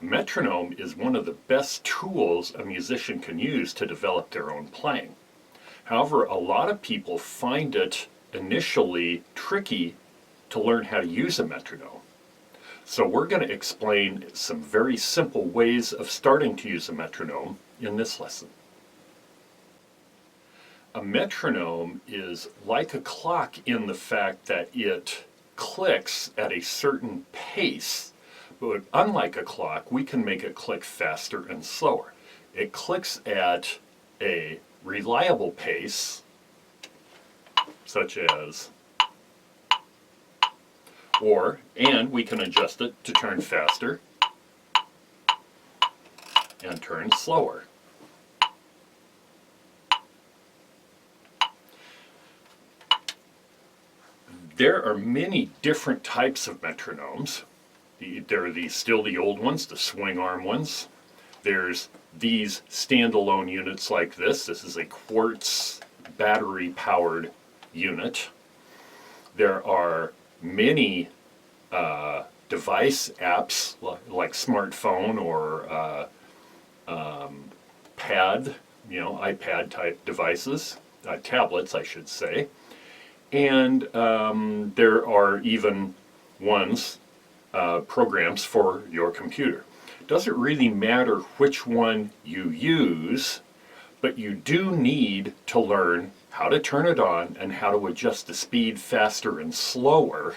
Metronome is one of the best tools a musician can use to develop their own playing. However, a lot of people find it initially tricky to learn how to use a metronome. So we're going to explain some very simple ways of starting to use a metronome in this lesson. A metronome is like a clock in the fact that it clicks at a certain pace, but unlike a clock, we can make it click faster and slower. It clicks at a reliable pace, such as, and we can adjust it to turn faster and turn slower. There are many different types of metronomes. There are still the old ones, the swing arm ones. There's these standalone units like this. This is a quartz battery powered unit. There are many device apps like smartphone or pad, iPad type devices, tablets I should say. And there are even programs for your computer. It doesn't really matter which one you use, but you do need to learn how to turn it on and how to adjust the speed faster and slower.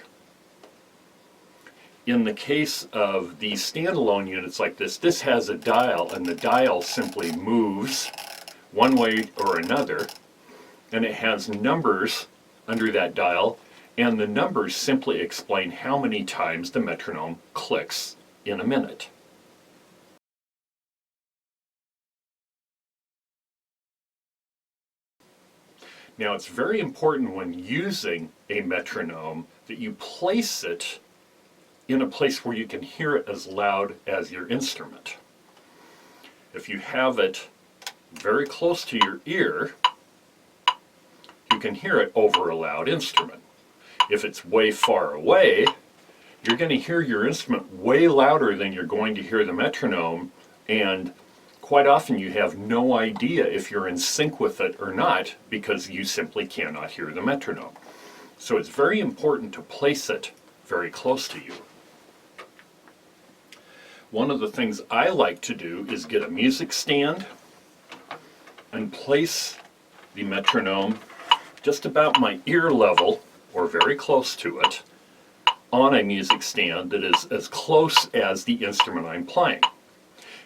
In the case of these standalone units like this has a dial, and the dial simply moves one way or another, and it has numbers under that dial, and the numbers simply explain how many times the metronome clicks in a minute. Now, it's very important when using a metronome that you place it in a place where you can hear it as loud as your instrument. If you have it very close to your ear, you can hear it over a loud instrument. If it's way far away, you're going to hear your instrument way louder than you're going to hear the metronome, and quite often you have no idea if you're in sync with it or not because you simply cannot hear the metronome. So it's very important to place it very close to you. One of the things I like to do is get a music stand and place the metronome just about my ear level, or very close to it, on a music stand that is as close as the instrument I'm playing.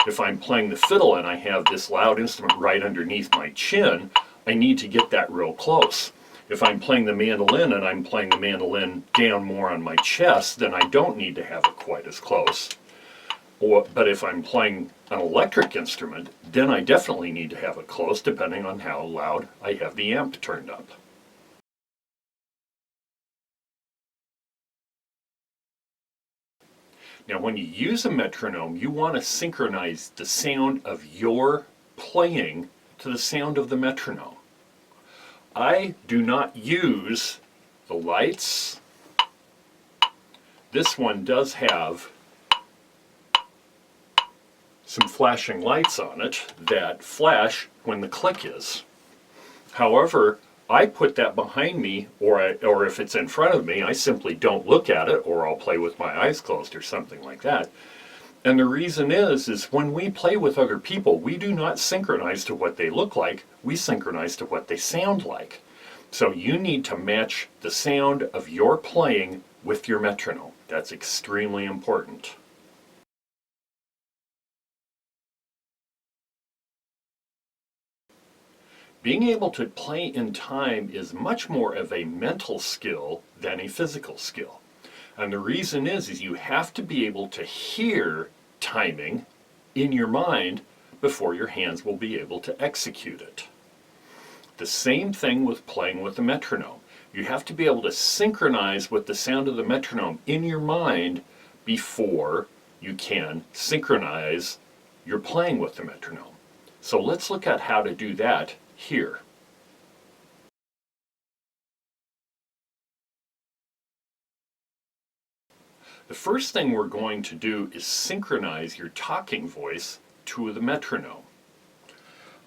If I'm playing the fiddle and I have this loud instrument right underneath my chin, I need to get that real close. If I'm playing the mandolin and I'm playing the mandolin down more on my chest, then I don't need to have it quite as close. But if I'm playing an electric instrument, then I definitely need to have it close, depending on how loud I have the amp turned up. Now, when you use a metronome, you want to synchronize the sound of your playing to the sound of the metronome. I do not use the lights. This one does have some flashing lights on it that flash when the click is. However, I put that behind me, or if it's in front of me, I simply don't look at it, or I'll play with my eyes closed or something like that. And the reason is when we play with other people, we do not synchronize to what they look like, we synchronize to what they sound like. So you need to match the sound of your playing with your metronome. That's extremely important. Being able to play in time is much more of a mental skill than a physical skill. And the reason is you have to be able to hear timing in your mind before your hands will be able to execute it. The same thing with playing with the metronome. You have to be able to synchronize with the sound of the metronome in your mind before you can synchronize your playing with the metronome. So let's look at how to do that here. The first thing we're going to do is synchronize your talking voice to the metronome.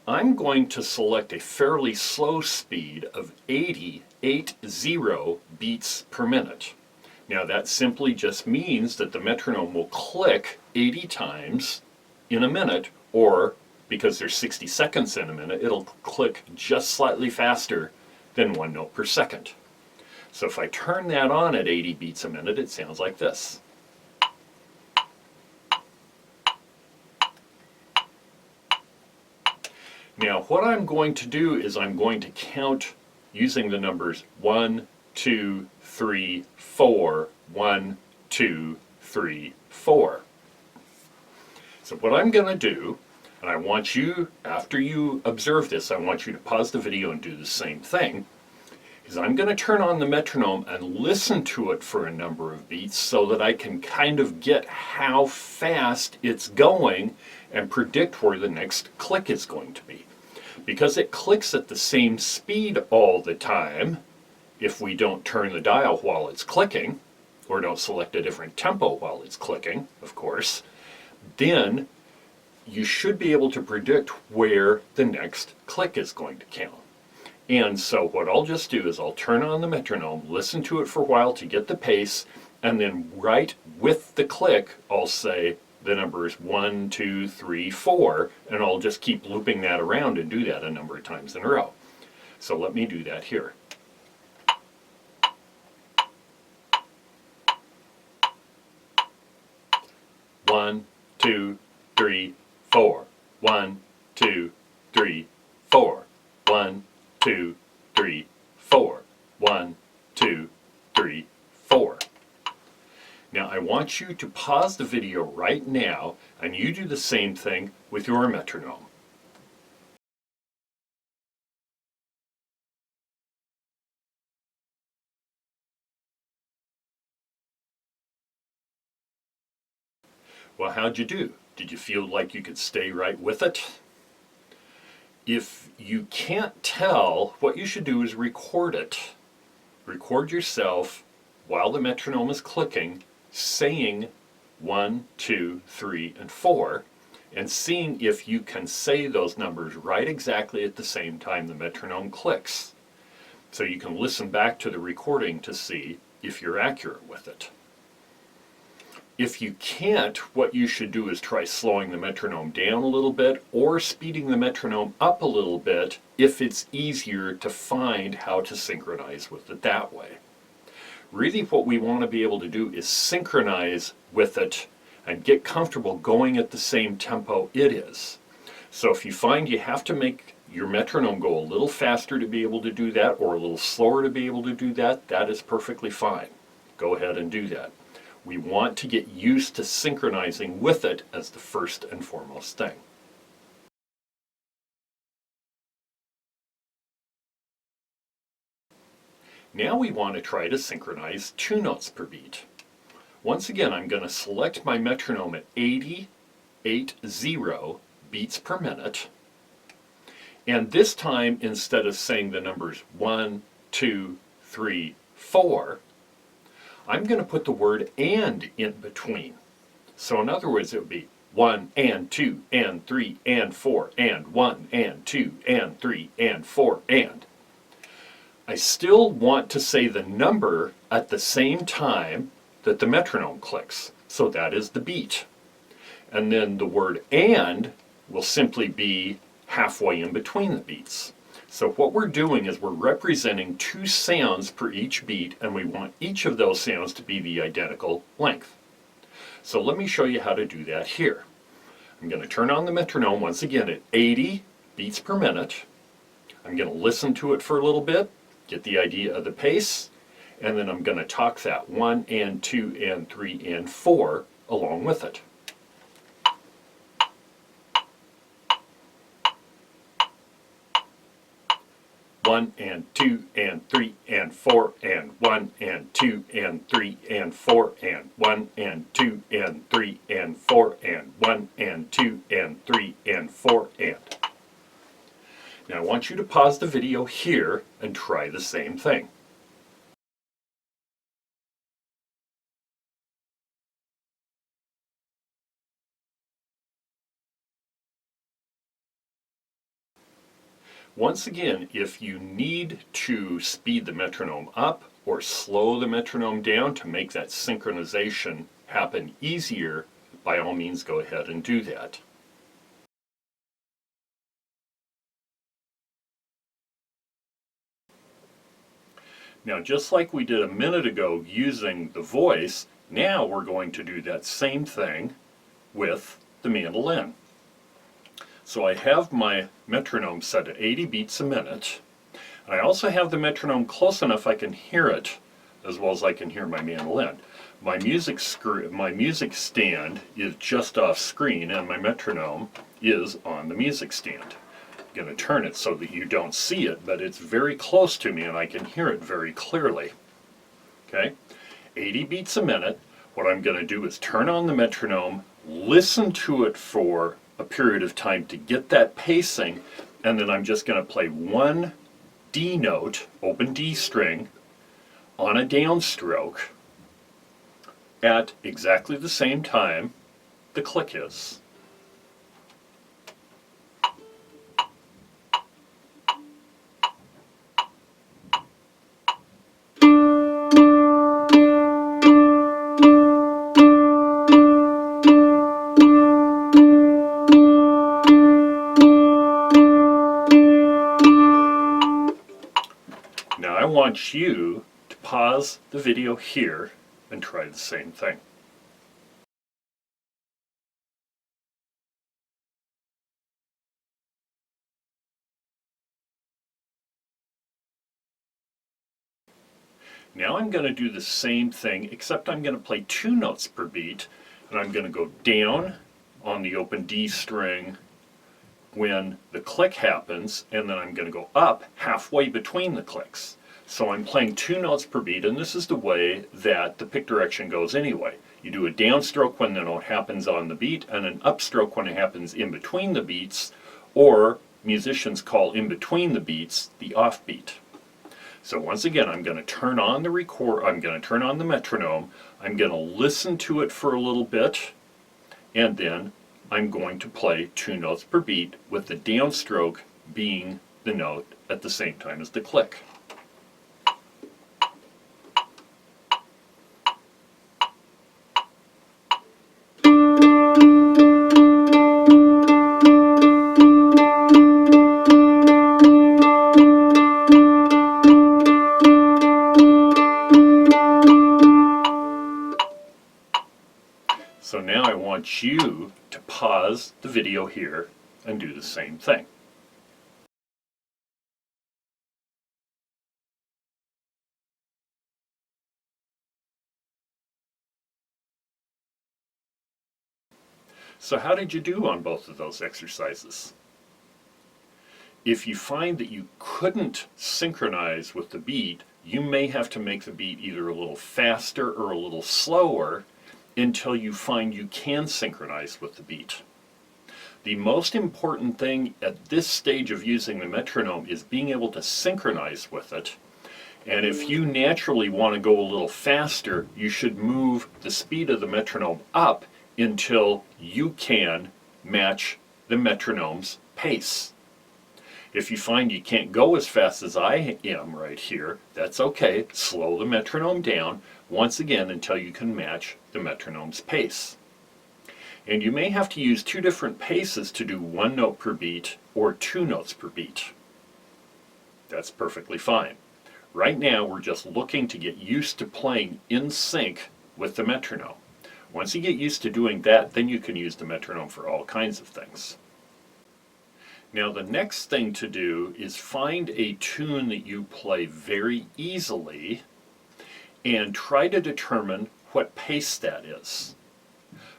I'm going to select a fairly slow speed of 80 beats per minute. Now that simply just means that the metronome will click 80 times in a minute, or because there's 60 seconds in a minute, it'll click just slightly faster than 1 note per second. So if I turn that on at 80 beats a minute, it sounds like this. Now what I'm going to do is I'm going to count using the numbers 1, 2, 3, 4, 1, 2, 3, 4. So what I'm going to do, and I want you, after you observe this, I want you to pause the video and do the same thing, is I'm going to turn on the metronome and listen to it for a number of beats so that I can kind of get how fast it's going and predict where the next click is going to be. Because it clicks at the same speed all the time, if we don't turn the dial while it's clicking, or don't select a different tempo while it's clicking, of course, then you should be able to predict where the next click is going to count. And so what I'll just do is I'll turn on the metronome, listen to it for a while to get the pace, and then right with the click, I'll say the numbers 1, 2, 3, 4, and I'll just keep looping that around and do that a number of times in a row. So let me do that here. One, 2, 3, 4. 1, 2, 3, 4. 1, 2, 3, 4. 1, 2, 3, 4. Now I want you to pause the video right now and you do the same thing with your metronome. Well, how'd you do? Did you feel like you could stay right with it? If you can't tell, what you should do is record it. Record yourself while the metronome is clicking, saying 1, 2, 3, and 4, and seeing if you can say those numbers right exactly at the same time the metronome clicks. So you can listen back to the recording to see if you're accurate with it. If you can't, what you should do is try slowing the metronome down a little bit or speeding the metronome up a little bit if it's easier to find how to synchronize with it that way. Really what we want to be able to do is synchronize with it and get comfortable going at the same tempo it is. So if you find you have to make your metronome go a little faster to be able to do that or a little slower to be able to do that, that is perfectly fine. Go ahead and do that. We want to get used to synchronizing with it as the first and foremost thing. Now we want to try to synchronize 2 notes per beat. Once again, I'm going to select my metronome at 80 beats per minute. And this time, instead of saying the numbers 1, 2, 3, 4, I'm going to put the word "and" in between. So in other words, it would be 1 and 2 and 3 and 4 and 1 and 2 and 3 and 4 and. I still want to say the number at the same time that the metronome clicks. So that is the beat. And then the word "and" will simply be halfway in between the beats. So what we're doing is we're representing 2 sounds per each beat, and we want each of those sounds to be the identical length. So let me show you how to do that here. I'm going to turn on the metronome once again at 80 beats per minute. I'm going to listen to it for a little bit, get the idea of the pace, and then I'm going to talk that 1 and 2 and 3 and 4 along with it. 1 and 2 and 3 and 4 and 1 and 2 and 3 and 4 and 1 and 2 and 3 and 4 and 1 and 2 and 3 and 4 and. Now I want you to pause the video here and try the same thing. Once again, if you need to speed the metronome up or slow the metronome down to make that synchronization happen easier, by all means go ahead and do that. Now, just like we did a minute ago using the voice, now we're going to do that same thing with the mandolin. So I have my metronome set at 80 beats a minute. I also have the metronome close enough I can hear it as well as I can hear my mandolin. My music stand is just off screen and my metronome is on the music stand. I'm going to turn it so that you don't see it, but it's very close to me and I can hear it very clearly. Okay, 80 beats a minute. What I'm going to do is turn on the metronome, listen to it for a period of time to get that pacing, and then I'm just going to play one D note, open D string, on a downstroke at exactly the same time the click is. Now I want you to pause the video here and try the same thing. Now I'm going to do the same thing, except I'm going to play 2 notes per beat, and I'm going to go down on the open D string when the click happens, and then I'm going to go up halfway between the clicks. So I'm playing 2 notes per beat, and this is the way that the pick direction goes anyway. You do a downstroke when the note happens on the beat, and an upstroke when it happens in between the beats, or musicians call in between the beats the offbeat. So once again, I'm going to turn on the metronome, I'm going to listen to it for a little bit, and then I'm going to play 2 notes per beat with the downstroke being the note at the same time as the click. So now I want you to pause the video here and do the same thing. So how did you do on both of those exercises? If you find that you couldn't synchronize with the beat, you may have to make the beat either a little faster or a little slower until you find you can synchronize with the beat. The most important thing at this stage of using the metronome is being able to synchronize with it. And if you naturally want to go a little faster, you should move the speed of the metronome up until you can match the metronome's pace. If you find you can't go as fast as I am right here, that's okay. Slow the metronome down once again until you can match the metronome's pace. And you may have to use 2 different paces to do 1 note per beat or 2 notes per beat. That's perfectly fine. Right now we're just looking to get used to playing in sync with the metronome. Once you get used to doing that, then you can use the metronome for all kinds of things. Now the next thing to do is find a tune that you play very easily and try to determine what pace that is.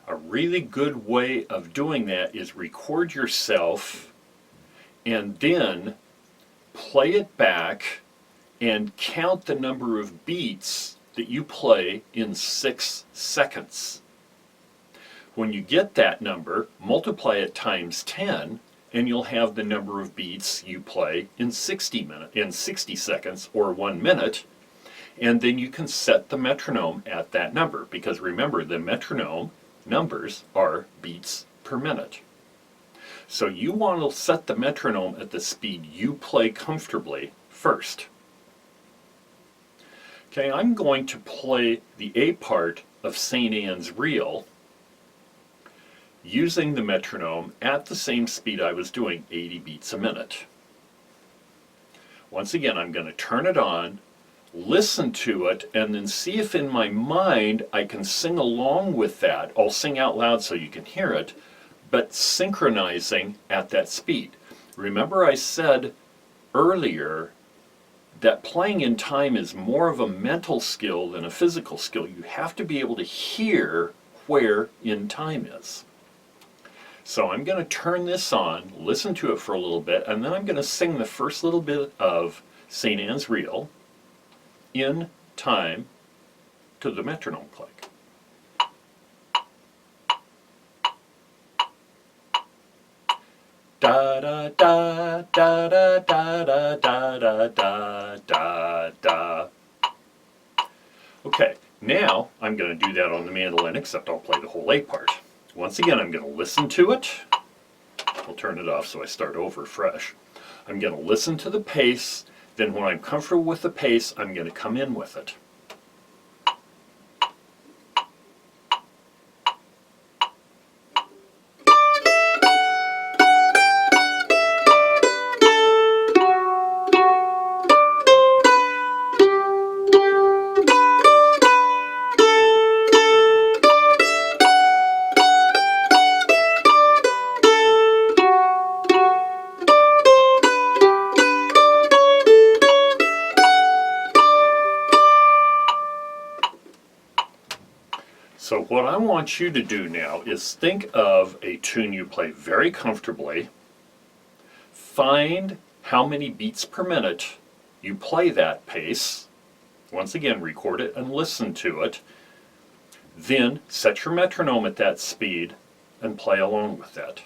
A really good way of doing that is record yourself and then play it back and count the number of beats that you play in 6 seconds. When you get that number, multiply it times 10 and you'll have the number of beats you play in 60 seconds or 1 minute, and then you can set the metronome at that number, because remember, the metronome numbers are beats per minute. So you want to set the metronome at the speed you play comfortably first. Okay, I'm going to play the A part of St. Anne's Reel using the metronome at the same speed I was doing, 80 beats a minute. Once again, I'm going to turn it on, listen to it, and then see if in my mind I can sing along with that. I'll sing out loud so you can hear it, but synchronizing at that speed. Remember I said earlier that playing in time is more of a mental skill than a physical skill. You have to be able to hear where in time is. So I'm going to turn this on, listen to it for a little bit, and then I'm going to sing the first little bit of St. Anne's Reel in time to the metronome click. Da da da da da da da da da da da. Okay, now I'm going to do that on the mandolin, except I'll play the whole A part. Once again, I'm going to listen to it. I'll turn it off so I start over fresh. I'm going to listen to the pace, then when I'm comfortable with the pace, I'm going to come in with it. So what I want you to do now is think of a tune you play very comfortably, find how many beats per minute you play that pace, once again record it and listen to it, then set your metronome at that speed and play along with that.